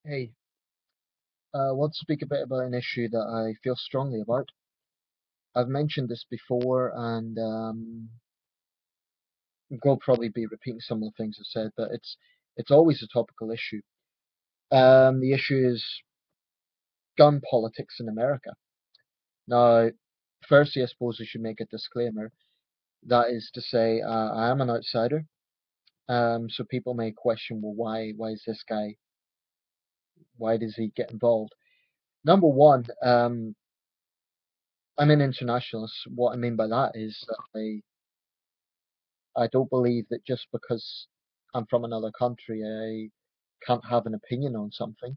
Hey, I want to speak a bit about an issue that I feel strongly about. I've mentioned this before, and will probably be repeating some of the things I've said, but it's always a topical issue. The issue is gun politics in America. Now, firstly, I suppose I should make a disclaimer. That is to say, I am an outsider, so people may question, well, why is this guy? Why does he get involved? Number one, I'm an internationalist. What I mean by that is that I don't believe that just because I'm from another country, I can't have an opinion on something.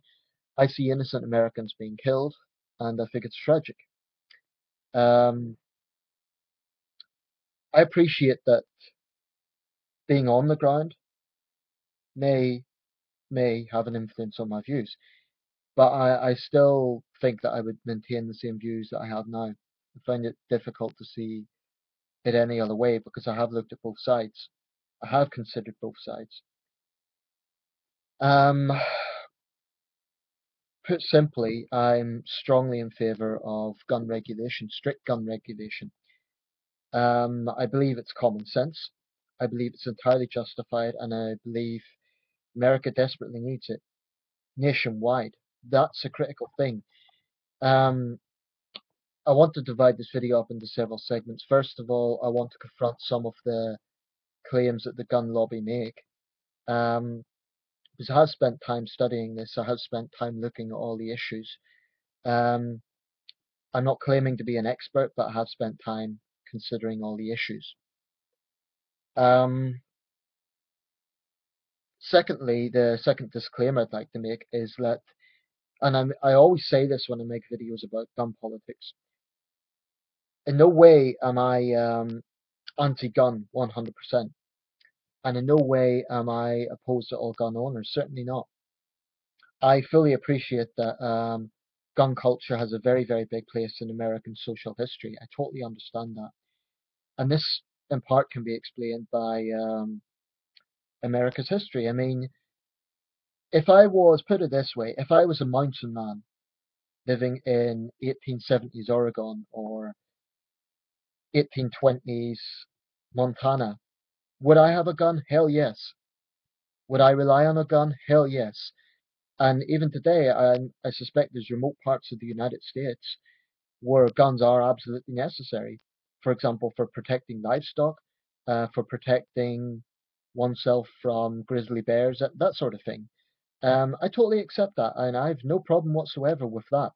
I see innocent Americans being killed, and I think it's tragic. Um, I appreciate that being on the ground may have an influence on my views, but I still think that I would maintain the same views that I have now. I find it difficult to see it any other way because I have looked at both sides. I have considered both sides. Um, Put simply, I'm strongly in favor of gun regulation, strict gun regulation. I believe it's common sense. I believe it's entirely justified, and I believe America desperately needs it nationwide. That's a critical thing. Um, I want to divide this video up into several segments. First of all, I want to confront some of the claims that the gun lobby make. Um, because I have spent time studying this, I have spent time looking at all the issues. Um, I'm not claiming to be an expert, but I have spent time considering all the issues. Um, Secondly, the second disclaimer I'd like to make is that, and I always say this when I make videos about gun politics, in no way am I anti-gun 100%, and in no way am I opposed to all gun owners, certainly not. I fully appreciate that gun culture has a very, very big place in American social history. I totally understand that. And this, in part, can be explained by America's history. I mean, if I was, put it this way, if I was a mountain man living in 1870s Oregon or 1820s Montana, would I have a gun? Hell yes. Would I rely on a gun? Hell yes. And even today, I suspect there's remote parts of the United States where guns are absolutely necessary. For example, for protecting livestock, for protecting oneself from grizzly bears, that sort of thing. I totally accept that, and I have no problem whatsoever with that.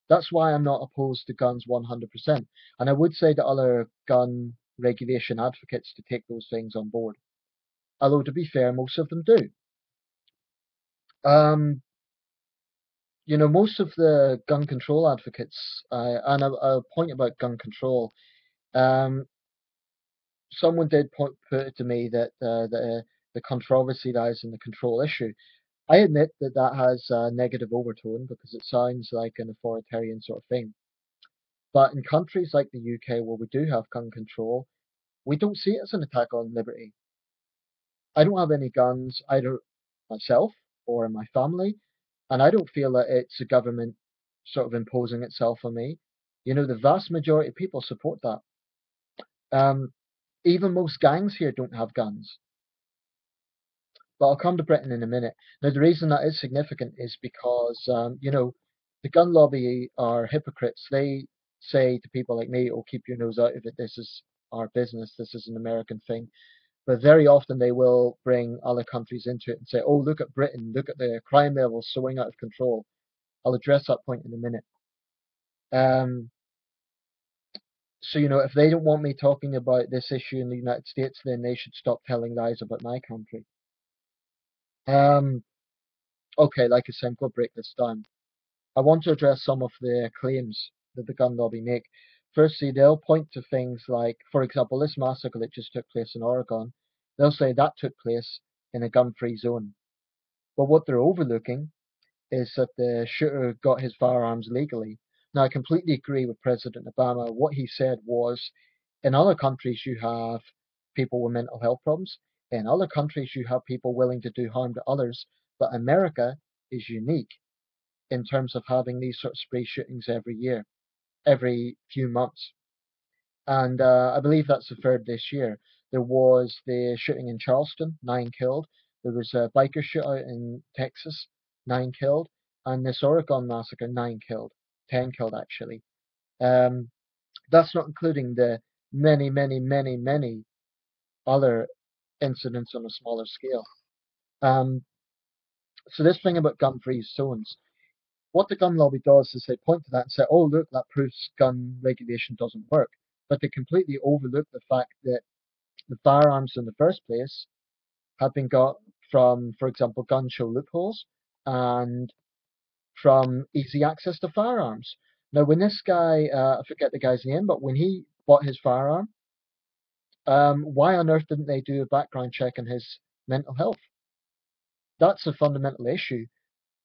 That's why I'm not opposed to guns 100%. And I would say to other gun regulation advocates to take those things on board. Although, to be fair, most of them do. Um, most of the gun control advocates, and a point about gun control, um, someone did put it to me that the controversy lies in the control issue. I admit that that has a negative overtone because it sounds like an authoritarian sort of thing. But in countries like the UK, where we do have gun control, we don't see it as an attack on liberty. I don't have any guns either myself or in my family, and I don't feel that it's the government sort of imposing itself on me. The vast majority of people support that. Um, Even most gangs here don't have guns. But I'll come to Britain in a minute. Now, the reason that is significant is because, the gun lobby are hypocrites. They say to people like me, oh, keep your nose out of it. This is our business. This is an American thing. But very often they will bring other countries into it and say, oh, look at Britain. Look at the crime levels soaring out of control. I'll address that point in a minute. Um, so, if they don't want me talking about this issue in the United States, then they should stop telling lies about my country. Um, okay, like I said, I'm going to break this down. I want to address some of the claims that the gun lobby make. Firstly, they'll point to things like, for example, this massacre that just took place in Oregon. They'll say that took place in a gun-free zone. But what they're overlooking is that the shooter got his firearms legally. Now, I completely agree with President Obama. What he said was, in other countries, you have people with mental health problems. In other countries, you have people willing to do harm to others. But America is unique in terms of having these sort of spree shootings every year, every few months. And I believe that's the third this year. There was the shooting in Charleston, 9 killed. There was a biker shootout in Texas, 9 killed, and this Oregon massacre, 9 killed, 10 killed actually. Um, that's not including the many, many, many, many other incidents on a smaller scale. Um, so this thing about gun-free zones, what the gun lobby does is they point to that and say, "Oh, look, that proves gun regulation doesn't work," but they completely overlook the fact that the firearms in the first place have been got from, for example, gun show loopholes and from easy access to firearms. Now, when this guy, I forget the guy's name, but when he bought his firearm, why on earth didn't they do a background check on his mental health? That's a fundamental issue.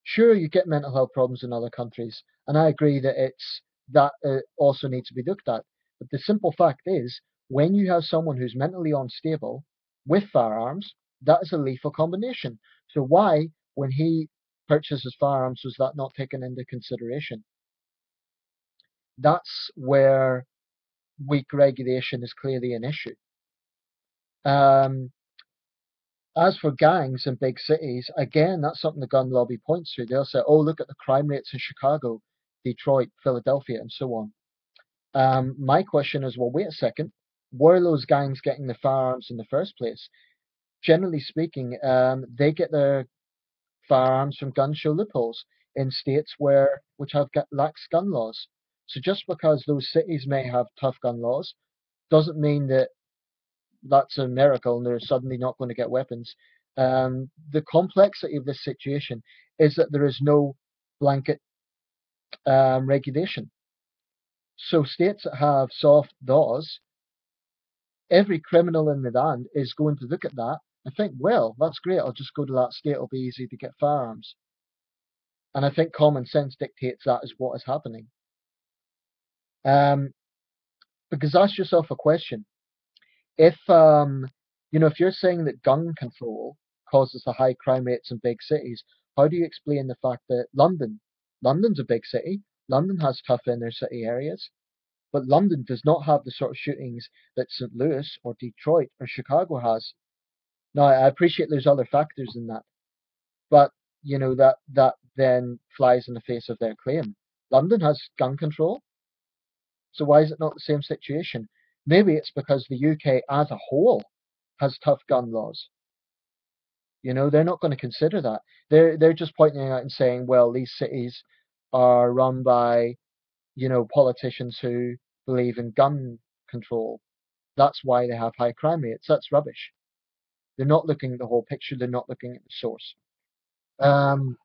Sure, you get mental health problems in other countries, and I agree that it's that also needs to be looked at. But the simple fact is, when you have someone who's mentally unstable with firearms, that is a lethal combination. So why, when he purchases firearms, was that not taken into consideration? That's where weak regulation is clearly an issue. Um, As for gangs in big cities, again, that's something the gun lobby points to. They'll say, "Oh, look at the crime rates in Chicago, Detroit, Philadelphia, and so on." My question is, well, wait a second. Where are those gangs getting the firearms in the first place? Generally speaking, they get their firearms from gun show loopholes in states which have lax gun laws. So just because those cities may have tough gun laws doesn't mean that that's a miracle and they're suddenly not going to get weapons. The complexity of this situation is that there is no blanket regulation. So states that have soft laws, every criminal in the land is going to look at that and think, well, that's great. I'll just go to that state. It'll be easy to get firearms. And I think common sense dictates that is what is happening. Um, because ask yourself a question: if if you're saying that gun control causes the high crime rates in big cities, how do you explain the fact that London's a big city, London has tough inner city areas, but London does not have the sort of shootings that St. Louis or Detroit or Chicago has? Now, I appreciate there's other factors in that, but that then flies in the face of their claim. London has gun control, so why is it not the same situation? Maybe it's because the UK as a whole has tough gun laws. They're not going to consider that. They're just pointing out and saying, well, these cities are run by, politicians who believe in gun control. That's why they have high crime rates. That's rubbish. They're not looking at the whole picture. They're not looking at the source. Um,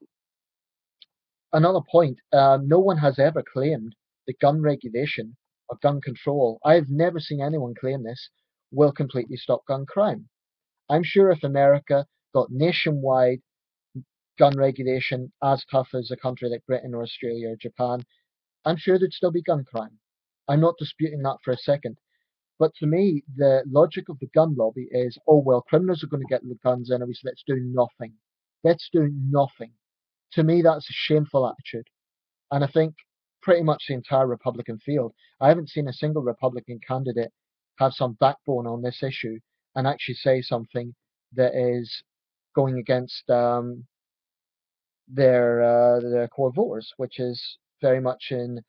Another point, no one has ever claimed that gun regulation or gun control, I've never seen anyone claim this, will completely stop gun crime. I'm sure if America got nationwide gun regulation as tough as a country like Britain or Australia or Japan, I'm sure there'd still be gun crime. I'm not disputing that for a second. But to me, the logic of the gun lobby is, oh, well, criminals are going to get the guns anyway, so let's do nothing. Let's do nothing. To me, that's a shameful attitude. And I think pretty much the entire Republican field, I haven't seen a single Republican candidate have some backbone on this issue and actually say something that is going against their core voters, which is very much in,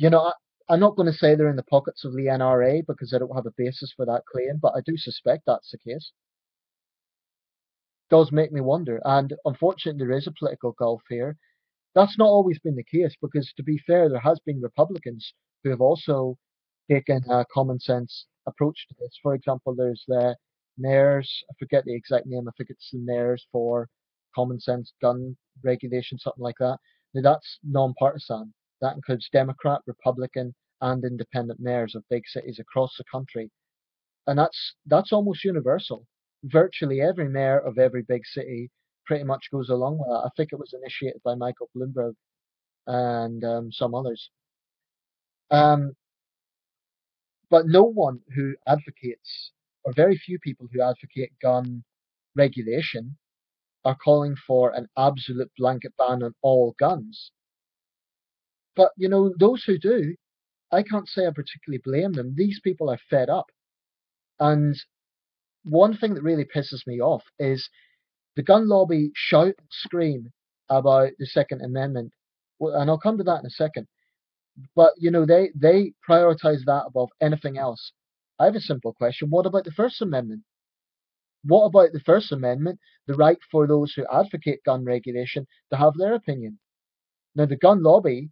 I'm not going to say they're in the pockets of the NRA because I don't have a basis for that claim, but I do suspect that's the case. Does make me wonder, and unfortunately, there is a political gulf here. That's not always been the case because, to be fair, there has been Republicans who have also taken a common sense approach to this. For example, there's the mayors. I forget the exact name. I think it's the mayors for common sense gun regulation, something like that. Now that's non-partisan. That includes Democrat, Republican, and independent mayors of big cities across the country, and that's almost universal. Virtually every mayor of every big city pretty much goes along with that. I think it was initiated by Michael Bloomberg and some others. Um, but no one who advocates, or very few people who advocate gun regulation, are calling for an absolute blanket ban on all guns. But those who do, I can't say I particularly blame them. These people are fed up. And one thing that really pisses me off is the gun lobby shout and scream about the Second Amendment. Well, and I'll come to that in a second. But they prioritize that above anything else. I have a simple question. What about the First Amendment? What about the First Amendment, the right for those who advocate gun regulation to have their opinion? Now, the gun lobby,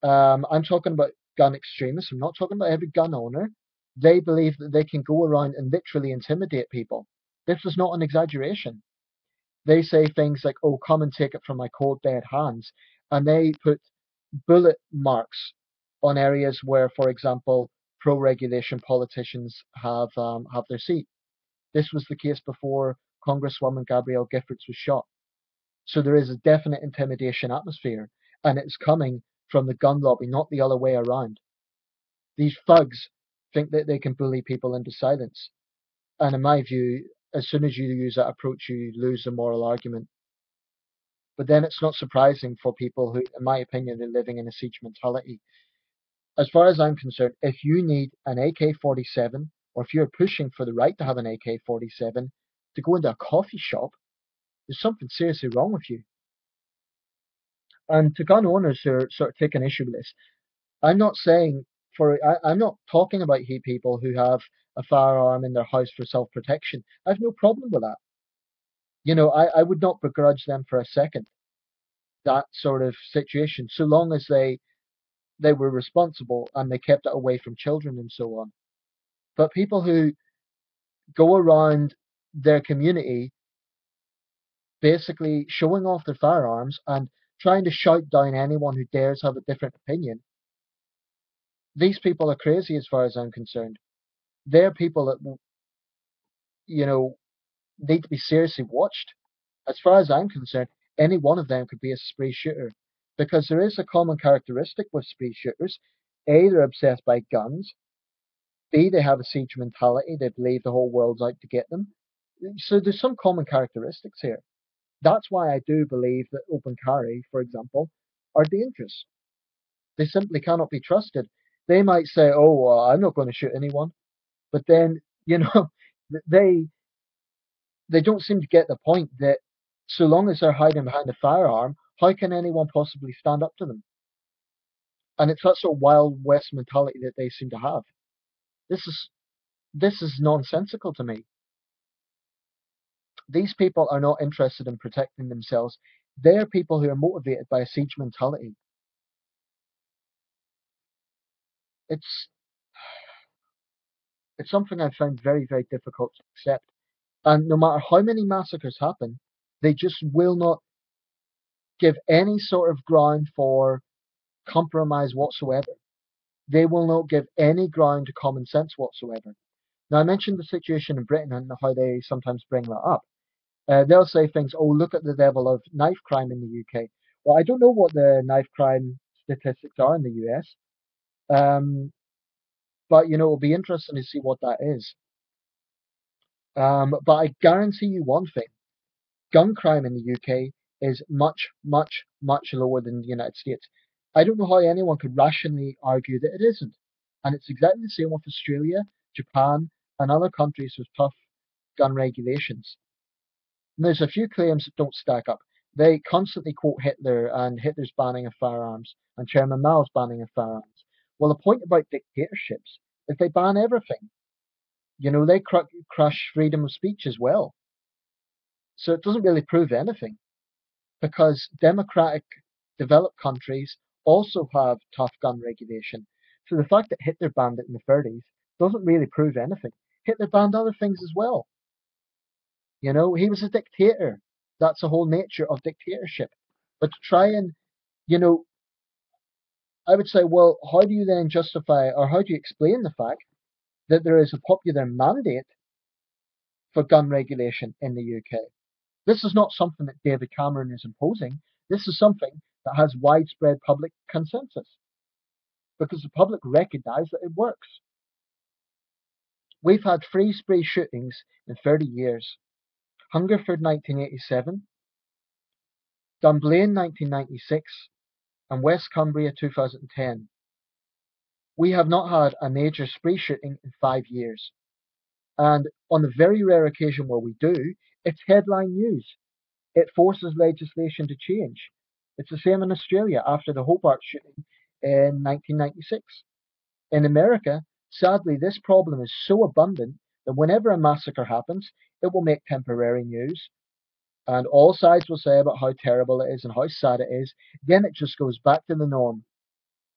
I'm talking about gun extremists. I'm not talking about every gun owner. They believe that they can go around and literally intimidate people. This is not an exaggeration. They say things like, "Oh, come and take it from my cold dead hands," and they put bullet marks on areas where, for example, pro-regulation politicians have their seat. This was the case before Congresswoman Gabrielle Giffords was shot. So there is a definite intimidation atmosphere, and it's coming from the gun lobby, not the other way around. These thugs think that they can bully people into silence, and in my view, as soon as you use that approach, you lose the moral argument. But then it's not surprising for people who, in my opinion, are living in a siege mentality. As far as I'm concerned, if you need an AK-47, or if you're pushing for the right to have an AK-47 to go into a coffee shop, there's something seriously wrong with you. And to gun owners who are sort of taking issue with this, I'm not saying I'm not talking about people who have a firearm in their house for self-protection. I have no problem with that. I would not begrudge them for a second that sort of situation, so long as they were responsible and they kept it away from children and so on. But people who go around their community basically showing off their firearms and trying to shout down anyone who dares have a different opinion, these people are crazy as far as I'm concerned. They're people that you know need to be seriously watched. As far as I'm concerned, any one of them could be a spree shooter because there is a common characteristic with spree shooters. A, they're obsessed by guns. B, they have a siege mentality. They believe the whole world's out to get them. So there's some common characteristics here. That's why I do believe that open carry, for example, are dangerous. They simply cannot be trusted. They might say, "Oh, I'm not going to shoot anyone," but then they they don't seem to get the point that so long as they're hiding behind a firearm, how can anyone possibly stand up to them? And it's that sort of wild west mentality that they seem to have. This is this is nonsensical to me. These people are not interested in protecting themselves. They're people who are motivated by a siege mentality. It's it's something I've found very, very difficult to accept. And no matter how many massacres happen, they just will not give any sort of ground for compromise whatsoever. They will not give any ground to common sense whatsoever. Now, I mentioned the situation in Britain and how they sometimes bring that up. They'll say things, "Oh, look at the level of knife crime in the UK." Well, I don't know what the knife crime statistics are in the US, but it'll be interesting to see what that is. But I guarantee you one thing: gun crime in the UK is much, much, much lower than the United States. I don't know how anyone could rationally argue that it isn't. And it's exactly the same with Australia, Japan, and other countries with tough gun regulations. And there's a few claims that don't stack up. They constantly quote Hitler and Hitler's banning of firearms and Chairman Mao's banning of firearms. Well, the point about dictatorships is they ban everything. They crush freedom of speech as well. So it doesn't really prove anything, because democratic developed countries also have tough gun regulation. So the fact that Hitler banned it in the 30s doesn't really prove anything. Hitler banned other things as well. He was a dictator. That's the whole nature of dictatorship. But to try and, you know, I would say, well, how do you then justify or how do you explain the fact that there is a popular mandate for gun regulation in the UK? This is not something that David Cameron is imposing. This is something that has widespread public consensus because the public recognise that it works. We've had free spree shootings in 30 years. Hungerford 1987, Dunblane 1996, and West Cumbria 2010. We have not had a major spree shooting in 5 years. And on the very rare occasion where we do, it's headline news. It forces legislation to change. It's the same in Australia after the Hobart shooting in 1996. In America, sadly, this problem is so abundant that whenever a massacre happens, it will make temporary news, and all sides will say about how terrible it is and how sad it is. Then it just goes back to the norm,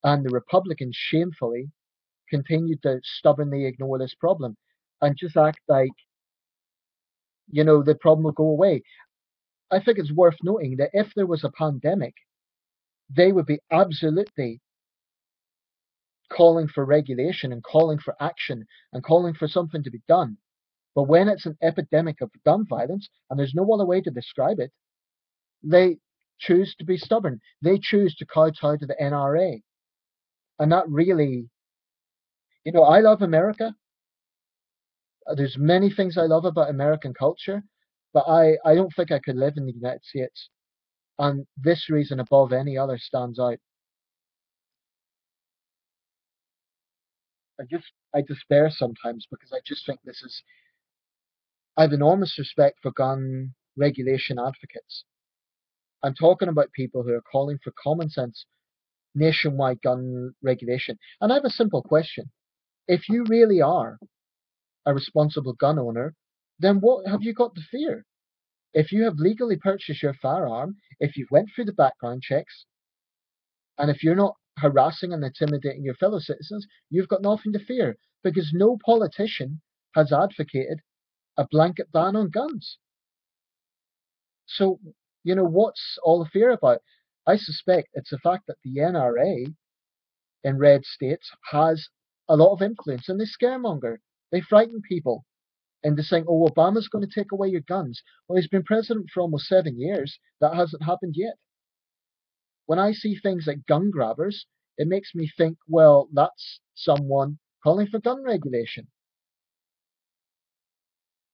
and the Republicans shamefully continue to stubbornly ignore this problem and just act like the problem will go away. I think it's worth noting that if there was a pandemic, they would be absolutely calling for regulation and calling for action and calling for something to be done. But when it's an epidemic of gun violence, and there's no other way to describe it, they choose to be stubborn. They choose to kowtow to the NRA. And that really, I love America. There's many things I love about American culture, but I don't think I could live in the United States. And this reason above any other stands out. I despair sometimes because I just think I have enormous respect for gun regulation advocates. I'm talking about people who are calling for common sense nationwide gun regulation. And I have a simple question. If you really are a responsible gun owner, then what have you got to fear? If you have legally purchased your firearm, if you've went through the background checks, and if you're not harassing and intimidating your fellow citizens, you've got nothing to fear because no politician has advocated a blanket ban on guns. So, what's all the fear about? I suspect it's the fact that the NRA in red states has a lot of influence and they scaremonger. They frighten people into saying, oh, Obama's going to take away your guns. Well, he's been president for almost 7 years. That hasn't happened yet. When I see things like gun grabbers, it makes me think, well, that's someone calling for gun regulation.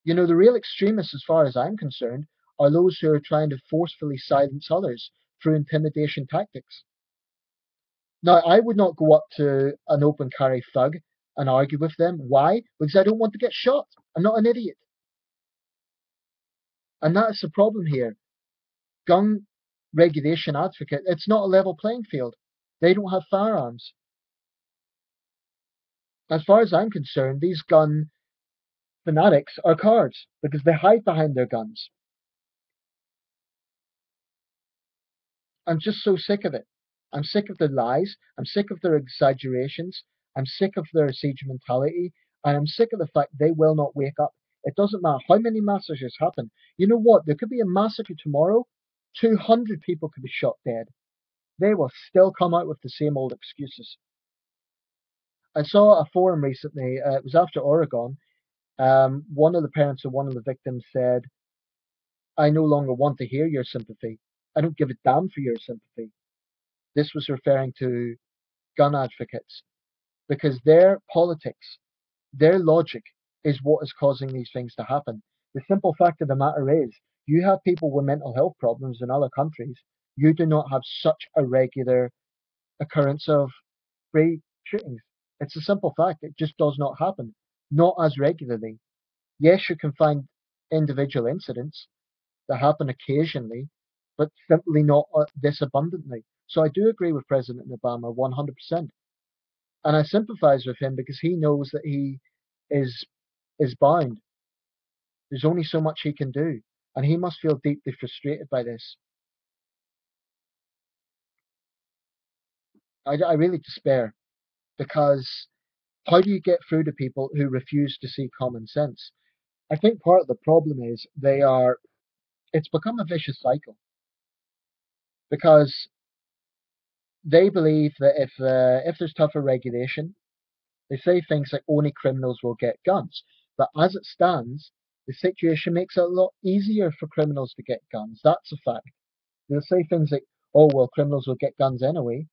The real extremists, as far as I'm concerned, are those who are trying to forcefully silence others through intimidation tactics. Now, I would not go up to an open carry thug and argue with them. Why? Because I don't want to get shot. I'm not an idiot. And that's the problem here. Gun regulation advocate, it's not a level playing field. They don't have firearms. As far as I'm concerned, these gun fanatics are cowards because they hide behind their guns. I'm just so sick of it. I'm sick of their lies. I'm sick of their exaggerations. I'm sick of their siege mentality. And I'm sick of the fact they will not wake up. It doesn't matter how many massacres happen. You know what? There could be a massacre tomorrow. 200 people could be shot dead. They will still come out with the same old excuses. I saw a forum recently. It was after Oregon. One of the parents of one of the victims said, I no longer want to hear your sympathy. I don't give a damn for your sympathy. This was referring to gun advocates because their politics, their logic is what is causing these things to happen. The simple fact of the matter is, you have people with mental health problems in other countries. You do not have such a regular occurrence of spree shootings. It's a simple fact. It just does not happen. Not as regularly. Yes, you can find individual incidents that happen occasionally, but simply not this abundantly. So I do agree with President Obama 100%. And I sympathize with him because he knows that he is is bound. There's only so much he can do, and he must feel deeply frustrated by this. I really despair because how do you get through to people who refuse to see common sense? I think part of the problem is it's become a vicious cycle because they believe that if there's tougher regulation, they say things like only criminals will get guns. But as it stands, the situation makes it a lot easier for criminals to get guns. That's a fact. They'll say things like, oh, well, criminals will get guns anyway.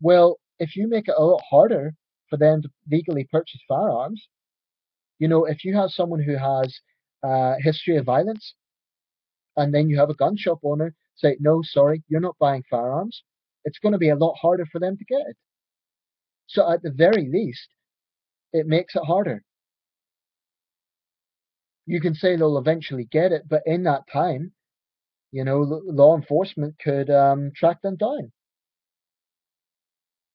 Well, if you make it a lot harder for them to legally purchase firearms, if you have someone who has a history of violence and then you have a gun shop owner say, no, sorry, you're not buying firearms. It's going to be a lot harder for them to get it. So at the very least, it makes it harder. You can say they'll eventually get it, but in that time, law enforcement could track them down.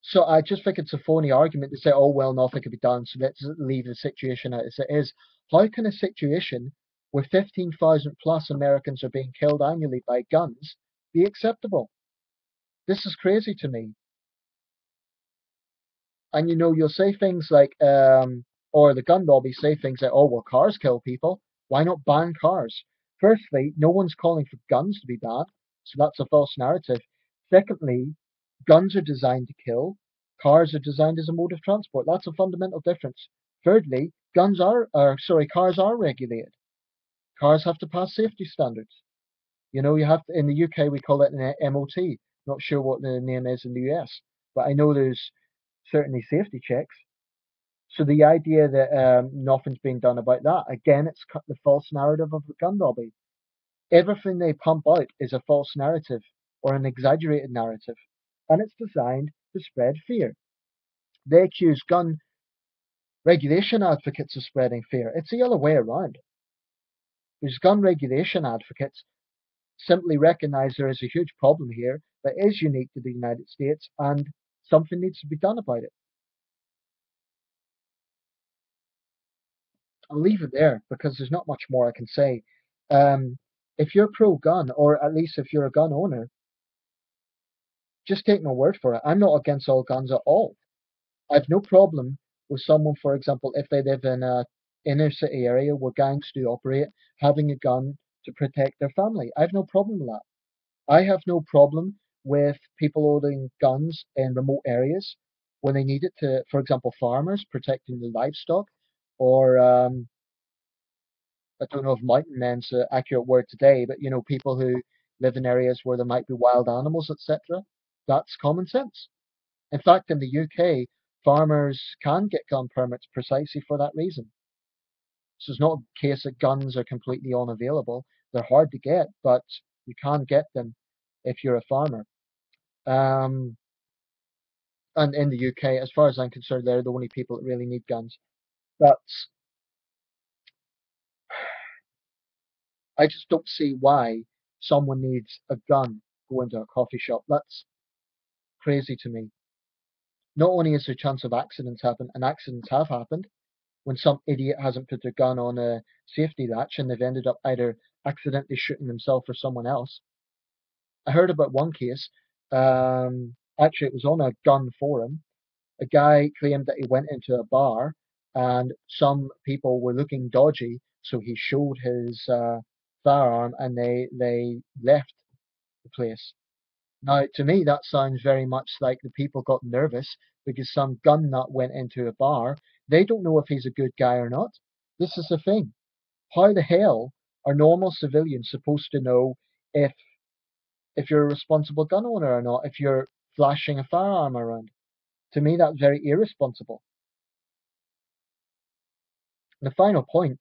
So I just think it's a phony argument to say, oh, well, nothing can be done, so let's leave the situation as it is. How can a situation where 15,000 plus Americans are being killed annually by guns be acceptable? This is crazy to me. And you'll say things like, or the gun lobby say things like, oh, well, cars kill people. Why not ban cars? Firstly, no one's calling for guns to be banned, so that's a false narrative. Secondly, guns are designed to kill. Cars are designed as a mode of transport. That's a fundamental difference. Thirdly, cars are regulated. Cars have to pass safety standards. You have to, in the UK we call it an MOT. Not sure what the name is in the US, but I know there's certainly safety checks. So the idea that nothing's being done about that, again, it's the false narrative of the gun lobby. Everything they pump out is a false narrative or an exaggerated narrative, and it's designed to spread fear. They accuse gun regulation advocates of spreading fear. It's the other way around. Because gun regulation advocates simply recognize there is a huge problem here that is unique to the United States and something needs to be done about it. I'll leave it there because there's not much more I can say. Um, if you're pro gun, or at least if you're a gun owner, just take my word for it. I'm not against all guns at all. I've no problem with someone, for example, if they live in a inner city area where gangs do operate, having a gun to protect their family. I have no problem with that. I have no problem with people holding guns in remote areas when they need it to, for example, farmers protecting the livestock, or I don't know if mountain men's the accurate word today, but people who live in areas where there might be wild animals, etc. That's common sense. In fact, in the UK, farmers can get gun permits precisely for that reason. So it's not a case that guns are completely unavailable. They're hard to get, but you can get them if you're a farmer. Um, and in the UK, as far as I'm concerned, they're the only people that really need guns. But I just don't see why someone needs a gun to go into a coffee shop. That's crazy to me. Not only is there a chance of accidents happen, and accidents have happened when some idiot hasn't put their gun on a safety latch and they've ended up either accidentally shooting themselves or someone else. I heard about one case. Actually, it was on a gun forum. A guy claimed that he went into a bar and some people were looking dodgy, so he showed his firearm and they left the place. Now, to me, that sounds very much like the people got nervous because some gun nut went into a bar. They don't know if he's a good guy or not. This is the thing. How the hell are normal civilians supposed to know if you're a responsible gun owner or not, if you're flashing a firearm around? To me, that's very irresponsible. And the final point,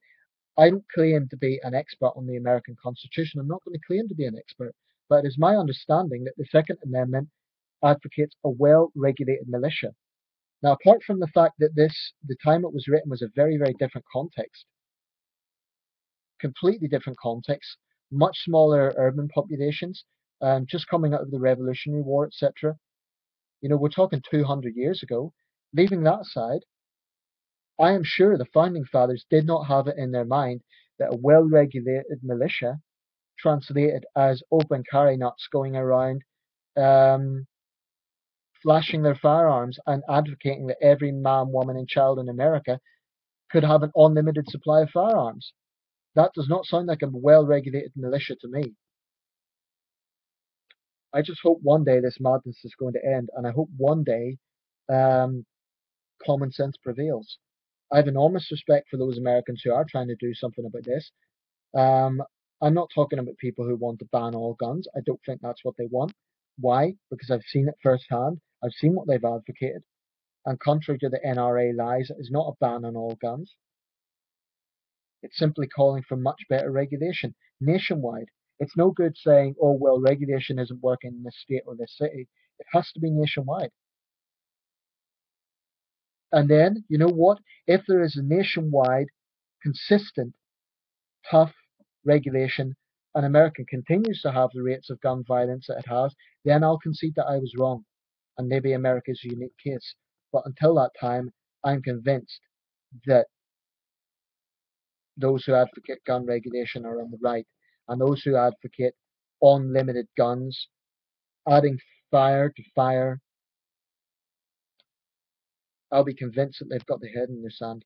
I don't claim to be an expert on the American Constitution. I'm not going to claim to be an expert, but it is my understanding that the Second Amendment advocates a well-regulated militia. Now, apart from the fact that the time it was written was a very, very different context, completely different context, much smaller urban populations, just coming out of the Revolutionary War, etc. We're talking 200 years ago. Leaving that aside, I am sure the founding fathers did not have it in their mind that a well-regulated militia, translated as open carry nuts going around, um, flashing their firearms and advocating that every man, woman, and child in America could have an unlimited supply of firearms. That does not sound like a well-regulated militia to me. I just hope one day this madness is going to end, and I hope one day um, common sense prevails. I have enormous respect for those Americans who are trying to do something about this. Um, I'm not talking about people who want to ban all guns. I don't think that's what they want. Why? Because I've seen it firsthand. I've seen what they've advocated. And contrary to the NRA lies, it is not a ban on all guns. It's simply calling for much better regulation nationwide. It's no good saying, oh, well, regulation isn't working in this state or this city. It has to be nationwide. And then, you know what? If there is a nationwide, consistent, tough regulation, and America continues to have the rates of gun violence that it has, then I'll concede that I was wrong. And maybe America is a unique case. But until that time, I'm convinced that those who advocate gun regulation are on the right, and those who advocate unlimited guns, adding fire to fire, I'll be convinced that they've got their head in the sand.